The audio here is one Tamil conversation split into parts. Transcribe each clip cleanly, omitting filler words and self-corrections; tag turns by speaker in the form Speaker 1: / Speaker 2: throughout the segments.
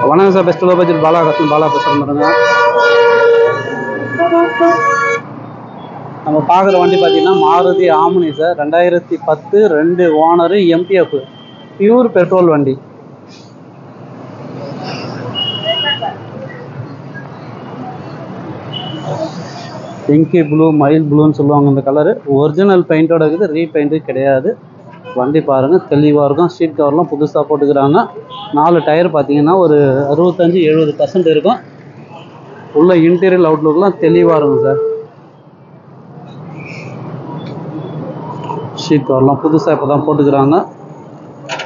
Speaker 1: வணக்கம் sir, best low budget Bala பேசுகிறேன் பாருங்க. நம்ம பார்க்குற வண்டி பார்த்தீங்கன்னா Maruti omni sir, 2010, 2 owner, MDF, pure petrol வண்டி. பிங்கி ப்ளூ, மயில் ப்ளூன்னு சொல்லுவாங்க இந்த கலரு. ஒரிஜினல் பெயிண்டோட இருக்குது, ரீபெயிண்ட்டு கிடையாது. வண்டி பாருங்கள், தெளிவாக இருக்கும். சீட் கவர்லாம் புதுசாக போட்டுக்கிறாங்க. 4 டயர் பார்த்தீங்கன்னா ஒரு 65-70% இருக்கும். உள்ள இன்டீரியர் அவுட்லுக்லாம் தெளிவாக இருக்கும் சார். ஷீட் கவர்லாம் புதுசாக இப்போ தான் போட்டுக்கிறாங்க.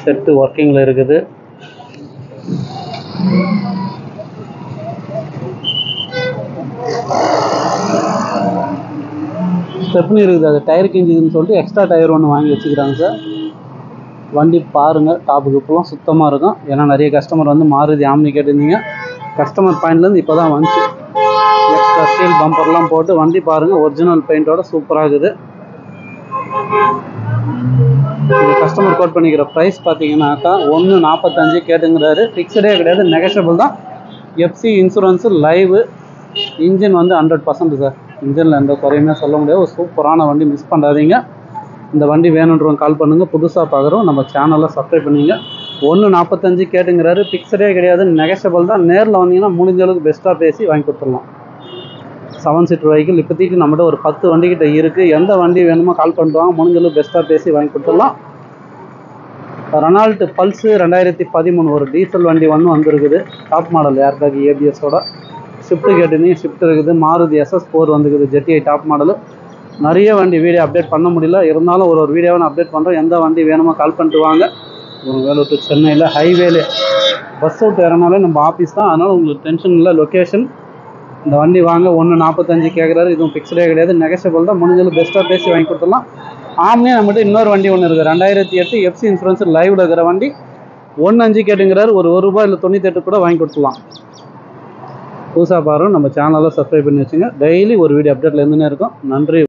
Speaker 1: செட்டு ஒர்க்கிங்கில் இருக்குது. ஸ்டெப்னி இருக்குது, அது டயர் கிஞ்சிதுன்னு சொல்லிட்டு எக்ஸ்ட்ரா டயர் ஒன்று வாங்கி வச்சுக்கிறாங்க சார். வண்டி பாருங்கள், டாப்பு கிப்பெல்லாம் சுத்தமாக இருக்கும். ஏன்னா நிறைய கஸ்டமர் வந்து மாருதி ஆம்னி கேட்டிருந்தீங்க. கஸ்டமர் பாயிண்ட்லேருந்து இப்போ தான் வந்துச்சு. எக்ஸ்ட்ரா ஸ்டீல் பம்பர்லாம் போட்டு வண்டி பாருங்கள், ஒரிஜினல் பெயிண்டோட சூப்பராக இருக்குது. இது கஸ்டமர் கோட் பண்ணிக்கிற ப்ரைஸ் பார்த்தீங்கன்னாக்கா 1.45 கேட்டுங்கிறாரு. ஃபிக்ஸடே கிடையாது, நெகஷியபிள் தான். FC insurance live. இன்ஜின் வந்து 100% சார். இன்ஜினில் எந்த குறையுமே சொல்ல முடியாது. ஒரு சூப்பரான வண்டி, மிஸ் பண்ணாதீங்க. இந்த வண்டி வேணுன்றவங்க கால் பண்ணுங்கள். புதுசாக பார்க்குறோம், நம்ம சேனலில் சப்ஸ்கிரைப் பண்ணிங்க. 1.45 கேட்டுங்கிறாரு. ஃபிக்ஸடே கிடையாது, நெகஷியபிள் தான். நேரில் வந்தீங்கன்னா முடிஞ்ச அளவுக்கு பெஸ்ட்டாக பேசி வாங்கி கொடுத்துடலாம். 7 சீட்டர் வெஹிக்கிள் இப்போதைக்கு நம்மகிட்ட ஒரு 10 வண்டிக்கிட்ட இருக்குது. எந்த வண்டி வேணுமோ கால் பண்ணிட்டு வாங்க. முடிஞ்ச அளவுக்கு பெஸ்ட்டாக பேசி வாங்கி கொடுத்துடலாம். ரெனால்ட் பல்ஸு 2013 ஒரு டீசல் வண்டி வந்துருக்குது. டாப் மாடல் ஏர்பேக் ஏபிஎஸோட. ஷிஃப்ட்டு கேட்டிருந்தீங்க, ஷிஃப்ட் இருக்குது. மாருதி SS4 வந்துருக்குது, ஜெட்டிஐ டாப் மாடலு. நிறைய வண்டி வீடியோ அப்டேட் பண்ண முடியல, இருந்தாலும் ஒரு வீடியோவை நான் அப்டேட் பண்ணுறேன். எந்த வண்டி வேணுமோ கால் பண்ணிட்டு வாங்க. வேலூர் டு சென்னையில் ஹைவேல பஸ் அவுட் ஏறனாலே நம்ம ஆஃபீஸ் தான். அதனால் உங்களுக்கு டென்ஷன் இல்லை. லொக்கேஷன். இந்த வண்டி வாங்க. 1.45 கேட்குறாரு. இதுவும் ஃபிக்ஸ்டே கிடையாது, நெகஷியபிள் தான். முடிஞ்சளவு பெஸ்ட்டாக பேசி வாங்கி கொடுத்துடலாம். ஆம்னே நம்மகிட்ட இன்னொரு வண்டி ஒன்று இருக்குது, 2008 எஃப்சி இன்சூரன்ஸ் லைவில் இருக்கிற வண்டி. 1.5 கேட்டுங்கிறாரு. ஒரு ரூபாய் இல்லை 98 கூட வாங்கி கொடுத்துடலாம். புதுசாக பாருங்கள், நம்ம சேனலில் சப்ஸ்கிரைப் பண்ணி வச்சுங்க. டெய்லி ஒரு வீடியோ அப்டேட்டில் இருந்துன்னே இருக்கும். நன்றி.